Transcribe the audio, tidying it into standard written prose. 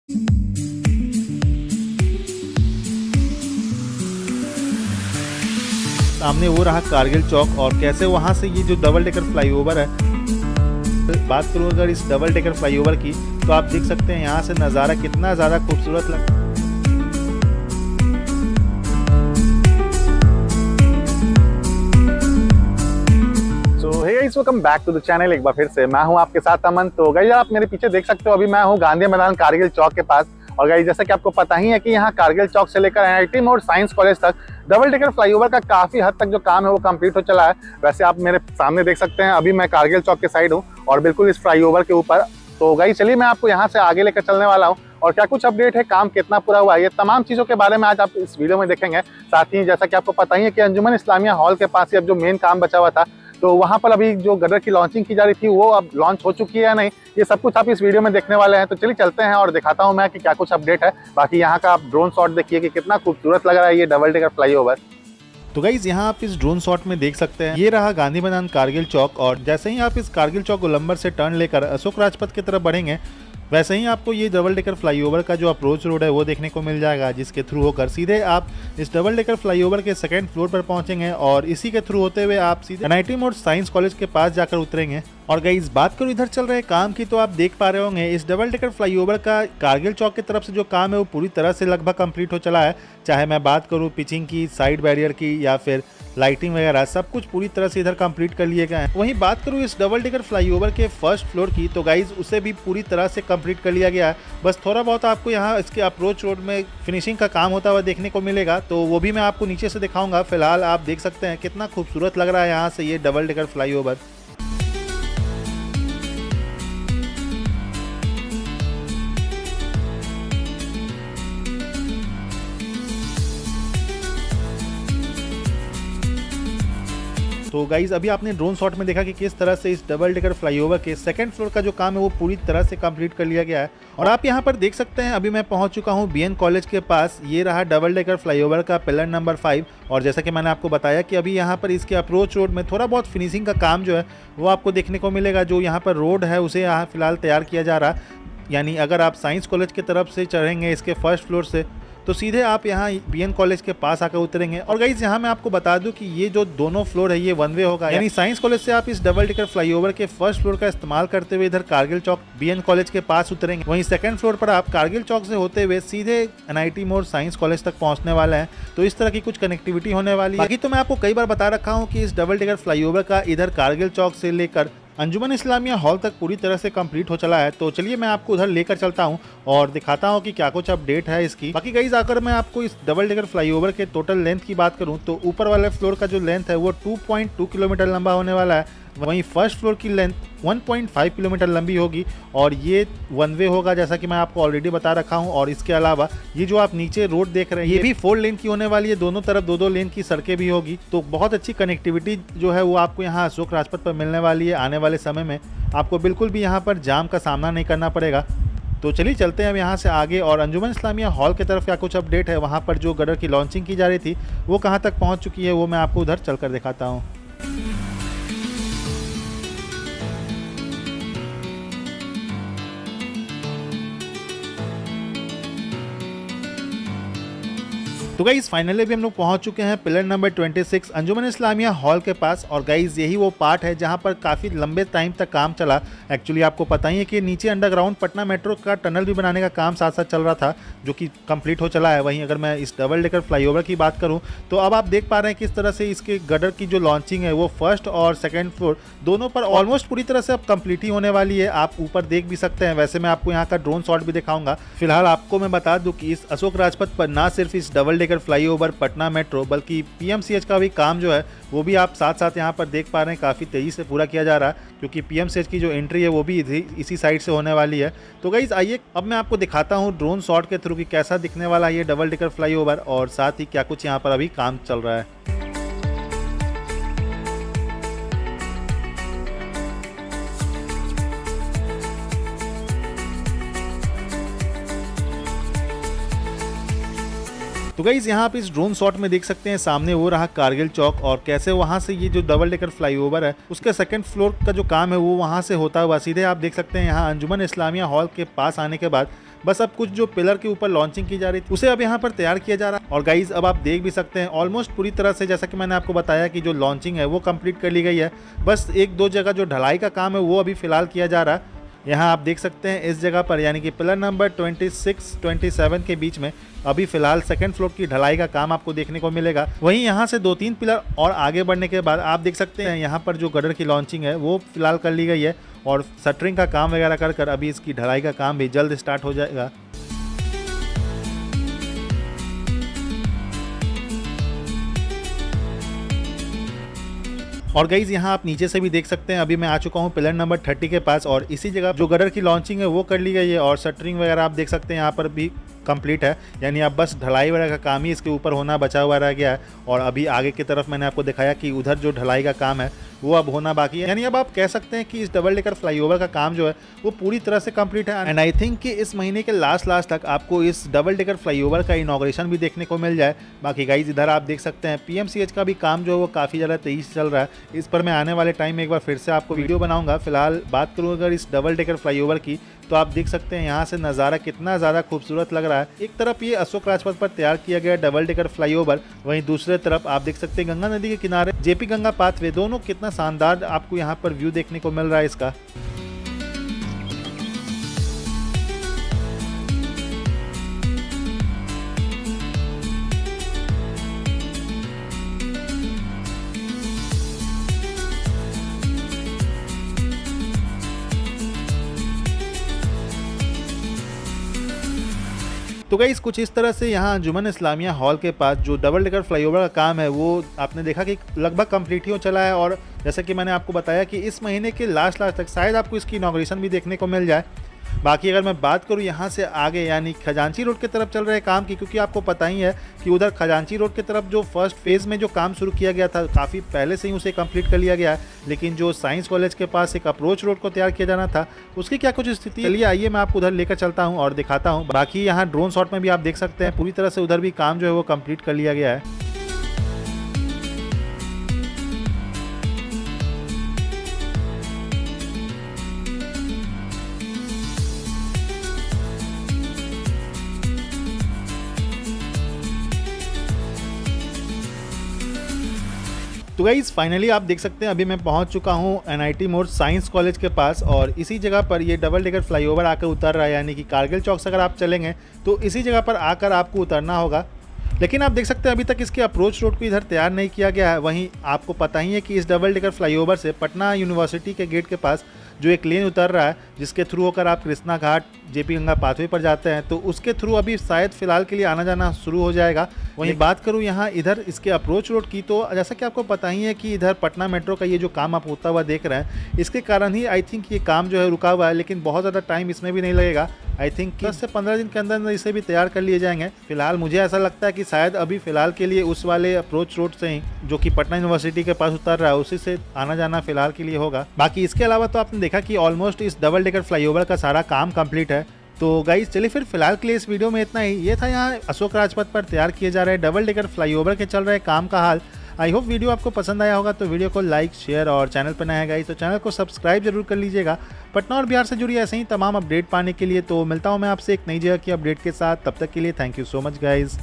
सामने वो रहा कारगिल चौक और कैसे वहाँ से ये जो डबल डेकर फ्लाईओवर है, बात करूँ अगर इस डबल डेकर फ्लाईओवर की, तो आप देख सकते हैं यहाँ से नज़ारा कितना ज़्यादा खूबसूरत लगता है। Welcome back to the channel. एक बार फिर से मैं हूं आपके साथ अमन। तो गाइस आप मेरे पीछे देख सकते हो, अभी मैं हूं गांधी मैदान कारगिल चौक के पास। और गाइस जैसा कि आपको पता ही है कि यहां कारगिल चौक से लेकर NIT मोड़ साइंस कॉलेज तक डबल डेकर फ्लाईओवर का काफी हद तक जो काम है वो कंप्लीट हो चला है। वैसे आप मेरे सामने देख सकते हैं, अभी मैं कारगिल चौक के साइड हूँ और बिल्कुल इस फ्लाईओवर के ऊपर। तो गाइस चलिए मैं आपको यहाँ से आगे लेकर चलने वाला हूँ और क्या कुछ अपडेट है, काम कितना पूरा हुआ है, ये तमाम चीज़ों के बारे में आज आप इस वीडियो में देखेंगे। साथ ही जैसा कि आपको पता ही है कि अंजुमन इस्लामिया हॉल के पास ही अब जो मेन काम बचा हुआ था, तो वहाँ पर अभी जो गदर की लॉन्चिंग की जा रही थी वो अब लॉन्च हो चुकी है या नहीं, ये सब कुछ आप इस वीडियो में देखने वाले हैं। तो चलिए चलते हैं और दिखाता हूँ मैं कि क्या कुछ अपडेट है। बाकी यहाँ का आप ड्रोन शॉट देखिए कि कितना खूबसूरत लग रहा है ये डबल डेकर फ्लाईओवर। तो गाइज यहाँ आप इस ड्रोन शॉट में देख सकते हैं, ये रहा गांधी मैदान कारगिल चौक और जैसे ही आप इस कारगिल चौक गोलंबर से टर्न लेकर अशोक राजपथ की तरफ बढ़ेंगे, वैसे ही आपको ये डबल डेकर फ्लाईओवर का जो अप्रोच रोड है वो देखने को मिल जाएगा, जिसके थ्रू होकर सीधे आप इस डबल डेकर फ्लाईओवर के सेकंड फ्लोर पर पहुंचेंगे और इसी के थ्रू होते हुए आप सीधे NIT मोड़ साइंस कॉलेज के पास जाकर उतरेंगे। और गाइस बात करूं इधर चल रहे काम की, तो आप देख पा रहे होंगे इस डबल डेकर फ्लाईओवर का कारगिल चौक की तरफ से जो काम है वो पूरी तरह से लगभग कंप्लीट हो चला है। चाहे मैं बात करूं पिचिंग की, साइड बैरियर की या फिर लाइटिंग वगैरह, सब कुछ पूरी तरह से इधर कंप्लीट कर लिए गए हैं। वहीं बात करूं इस डबल डेकर फ्लाईओवर के फर्स्ट फ्लोर की, तो गाइज उसे भी पूरी तरह से कंप्लीट कर लिया गया है। बस थोड़ा बहुत आपको यहाँ इसके अप्रोच रोड में फिनिशिंग का काम होता हुआ देखने को मिलेगा, तो वो भी मैं आपको नीचे से दिखाऊंगा। फिलहाल आप देख सकते हैं कितना खूबसूरत लग रहा है यहाँ से ये डबल डेकर फ्लाईओवर। तो गाइज अभी आपने ड्रोन शॉट में देखा कि किस तरह से इस डबल डेकर फ्लाईओवर के सेकंड फ्लोर का जो काम है वो पूरी तरह से कंप्लीट कर लिया गया है। और आप यहां पर देख सकते हैं, अभी मैं पहुंच चुका हूं BN कॉलेज के पास। ये रहा डबल डेकर फ्लाईओवर का पिलर नंबर 5 और जैसा कि मैंने आपको बताया कि अभी यहां पर इसके अप्रोच रोड में थोड़ा बहुत फिनिशिंग का काम जो है वो आपको देखने को मिलेगा। जो यहाँ पर रोड है उसे यहाँ फिलहाल तैयार किया जा रहा, यानी अगर आप साइंस कॉलेज की तरफ से चढ़ेंगे इसके फर्स्ट फ्लोर से, तो सीधे आप यहाँ BN कॉलेज के पास आकर उतरेंगे। और गाइज यहाँ मैं आपको बता दूं कि ये जो दोनों फ्लोर है ये वन वे होगा, यानी साइंस कॉलेज से आप इस डबल डेकर फ्लाईओवर के फर्स्ट फ्लोर का इस्तेमाल करते हुए इधर कारगिल चौक BN कॉलेज के पास उतरेंगे। वहीं सेकंड फ्लोर पर आप कारगिल चौक से होते हुए सीधे NIT मोड़ साइंस कॉलेज तक पहुंचने वाले हैं। तो इस तरह की कुछ कनेक्टिविटी होने वाली है। बाकी तो मैं आपको कई बार बता रखा हूँ कि इस डबल डेकर फ्लाईओवर का इधर कारगिल चौक से लेकर अंजुमन इस्लामिया हॉल तक पूरी तरह से कंप्लीट हो चला है। तो चलिए मैं आपको उधर लेकर चलता हूं और दिखाता हूं कि क्या कुछ अपडेट है इसकी। बाकी गाइस अगर मैं आपको इस डबल डेकर फ्लाईओवर के टोटल लेंथ की बात करूं, तो ऊपर वाले फ्लोर का जो लेंथ है वो 2.2 किलोमीटर लंबा होने वाला है। वहीं फर्स्ट फ्लोर की लेंथ 1.5 किलोमीटर लंबी होगी और ये वन वे होगा, जैसा कि मैं आपको ऑलरेडी बता रखा हूं। और इसके अलावा ये जो आप नीचे रोड देख रहे हैं ये भी 4 लेन की होने वाली है, दोनों तरफ 2-2 लेन की सड़कें भी होगी। तो बहुत अच्छी कनेक्टिविटी जो है वो आपको यहाँ अशोक राजपथ पर मिलने वाली है। आने वाले समय में आपको बिल्कुल भी यहाँ पर जाम का सामना नहीं करना पड़ेगा। तो चलिए चलते हैं अब यहाँ से आगे और अंजुमन इस्लामिया हॉल की तरफ क्या कुछ अपडेट है, वहाँ पर जो गदर की लॉन्चिंग की जा रही थी वो कहाँ तक पहुँच चुकी है, वो मैं आपको उधर चलकर दिखाता हूँ। तो गाइज फाइनली भी हम लोग पहुंच चुके हैं पिलर नंबर 26 अंजुमन इस्लामिया हॉल के पास। और गाइज यही वो पार्ट है जहां पर काफ़ी लंबे टाइम तक काम चला। एक्चुअली आपको पता ही है कि नीचे अंडरग्राउंड पटना मेट्रो का टनल भी बनाने का काम साथ साथ चल रहा था, जो कि कंप्लीट हो चला है। वहीं अगर मैं इस डबल डेकर फ्लाईओवर की बात करूं, तो अब आप देख पा रहे हैं किस तरह से इसके गडर की जो लॉन्चिंग है वो फर्स्ट और सेकेंड फ्लोर दोनों पर ऑलमोस्ट पूरी तरह से अब कंप्लीट ही होने वाली है। आप ऊपर देख भी सकते हैं। वैसे मैं आपको यहाँ का ड्रोन शॉट भी दिखाऊंगा। फिलहाल आपको मैं बता दूं कि इस अशोक राजपथ पर ना सिर्फ इस double decker flyover Patna metro बल्कि PMCH का भी काम जो है वो भी आप साथ साथ यहाँ पर देख पा रहे हैं, काफ़ी तेज़ी से पूरा किया जा रहा है, क्योंकि PMCH की जो एंट्री है वो भी इसी साइड से होने वाली है। तो गाइज आइए अब मैं आपको दिखाता हूँ ड्रोन शॉट के थ्रू कि कैसा दिखने वाला है ये डबल डेकर फ्लाईओवर और साथ ही क्या कुछ यहाँ पर अभी काम चल रहा है। तो गाइज यहाँ आप इस ड्रोन शॉट में देख सकते हैं, सामने वो रहा कारगिल चौक और कैसे वहाँ से ये जो डबल डेकर फ्लाईओवर है उसके सेकंड फ्लोर का जो काम है वो वहाँ से होता हुआ सीधे आप देख सकते हैं यहाँ अंजुमन इस्लामिया हॉल के पास आने के बाद बस अब कुछ जो पिलर के ऊपर लॉन्चिंग की जा रही थी उसे अब यहाँ पर तैयार किया जा रहा है। और गाइज अब आप देख भी सकते हैं ऑलमोस्ट पूरी तरह से, जैसा कि मैंने आपको बताया कि जो लॉन्चिंग है वो कंप्लीट कर ली गई है। बस एक दो जगह जो ढलाई का काम है वो अभी फिलहाल किया जा रहा है। यहाँ आप देख सकते हैं इस जगह पर, यानी कि पिलर नंबर 26-27 के बीच में अभी फिलहाल सेकंड फ्लोर की ढलाई का काम आपको देखने को मिलेगा। वहीं यहाँ से 2-3 पिलर और आगे बढ़ने के बाद आप देख सकते हैं यहाँ पर जो गडर की लॉन्चिंग है वो फिलहाल कर ली गई है और शटरिंग का काम वगैरह कर अभी इसकी ढलाई का काम भी जल्द स्टार्ट हो जाएगा। और गाइज यहाँ आप नीचे से भी देख सकते हैं अभी मैं आ चुका हूँ पिलर नंबर 30 के पास और इसी जगह जो गडर की लॉन्चिंग है वो कर ली गई है और शटरिंग वगैरह आप देख सकते हैं यहाँ पर भी कंप्लीट है। यानी अब बस ढलाई वगैरह का काम ही इसके ऊपर होना बचा हुआ रह गया है। और अभी आगे की तरफ मैंने आपको दिखाया कि उधर जो ढलाई का काम है वो अब होना बाकी है। यानी अब आप कह सकते हैं कि इस डबल डेकर फ्लाईओवर का काम जो है वो पूरी तरह से कंप्लीट है। एंड आई थिंक कि इस महीने के लास्ट तक आपको इस डबल डेकर फ्लाईओवर का इनॉग्रेशन भी देखने को मिल जाए। बाकी गाइज इधर आप देख सकते हैं PMCH का भी काम जो है वो काफ़ी ज़्यादा तेज़ी से चल रहा है। इस पर मैं आने वाले टाइम में एक बार फिर से आपको वीडियो बनाऊंगा। फिलहाल बात करूँ अगर इस डबल डेकर फ्लाईओवर की, तो आप देख सकते हैं यहाँ से नज़ारा कितना ज़्यादा खूबसूरत लग रहा है। एक तरफ ये अशोक राजपथ पर तैयार किया गया डबल डेकर फ्लाईओवर, वहीं दूसरे तरफ आप देख सकते हैं गंगा नदी के किनारे JP गंगा पाथवे, दोनों कितना शानदार आपको यहाँ पर व्यू देखने को मिल रहा है इसका। तो गाइस कुछ इस तरह से यहाँ अंजुमन इस्लामिया हॉल के पास जो डबल डेकर फ्लाईओवर का काम है वो आपने देखा कि लगभग कंप्लीट ही हो चला है। और जैसा कि मैंने आपको बताया कि इस महीने के लास्ट तक शायद आपको इसकी इनॉग्रेशन भी देखने को मिल जाए। बाकी अगर मैं बात करूँ यहाँ से आगे यानी खजांची रोड की तरफ चल रहे काम की, क्योंकि आपको पता ही है कि उधर खजांची रोड की तरफ जो फर्स्ट फेज़ में जो काम शुरू किया गया था काफ़ी पहले से ही उसे कंप्लीट कर लिया गया है। लेकिन जो साइंस कॉलेज के पास एक अप्रोच रोड को तैयार किया जाना था उसकी क्या कुछ स्थिति, चलिए आइए मैं आपको उधर लेकर चलता हूँ और दिखाता हूँ। बाकी यहाँ ड्रोन शॉट में भी आप देख सकते हैं पूरी तरह से उधर भी काम जो है वो कंप्लीट कर लिया गया है। तो गाइज फाइनली आप देख सकते हैं अभी मैं पहुंच चुका हूं NIT मोड़ साइंस कॉलेज के पास और इसी जगह पर ये डबल डेकर फ्लाईओवर आकर उतर रहा है। यानी कि कारगिल चौक से अगर आप चलेंगे तो इसी जगह पर आकर आपको उतरना होगा। लेकिन आप देख सकते हैं अभी तक इसके अप्रोच रोड को इधर तैयार नहीं किया गया है। वहीं आपको पता ही है कि इस डबल डेकर फ्लाईओवर से पटना यूनिवर्सिटी के गेट के पास जो एक लेन उतर रहा है जिसके थ्रू होकर आप कृष्णा घाट JP गंगा पाथवे पर जाते हैं, तो उसके थ्रू अभी शायद फिलहाल के लिए आना जाना शुरू हो जाएगा। वहीं बात करूं यहाँ इधर इसके अप्रोच रोड की, तो जैसा कि आपको पता ही है कि इधर पटना मेट्रो का ये जो काम आप होता हुआ देख रहे हैं इसके कारण ही आई थिंक ये काम जो है रुका हुआ है। लेकिन बहुत ज़्यादा टाइम इसमें भी नहीं लगेगा। आई थिंक 10 से 15 दिन के अंदर इसे भी तैयार कर लिए जाएंगे। फिलहाल मुझे ऐसा लगता है कि शायद अभी फिलहाल के लिए उस वाले अप्रोच रोड से ही जो कि पटना यूनिवर्सिटी के पास उतर रहा है उसी से आना जाना फिलहाल के लिए होगा। बाकी इसके अलावा तो आपने देखा कि ऑलमोस्ट इस डबल डेकर फ्लाईओवर का सारा काम कंप्लीट है। तो गाइस चलिए फिर फिलहाल के लिए इस वीडियो में इतना ही। ये था यहाँ अशोक राजपथ पर तैयार किए जा रहे डबल डेकर फ्लाईओवर के चल रहे काम का हाल। आई होप वीडियो आपको पसंद आया होगा, तो वीडियो को लाइक शेयर और चैनल पर नया है गाइस तो चैनल को सब्सक्राइब जरूर कर लीजिएगा। पटना और बिहार से जुड़ी ऐसे ही तमाम अपडेट पाने के लिए तो मिलता हूँ मैं आपसे एक नई जगह की अपडेट के साथ। तब तक के लिए thank you so much guys.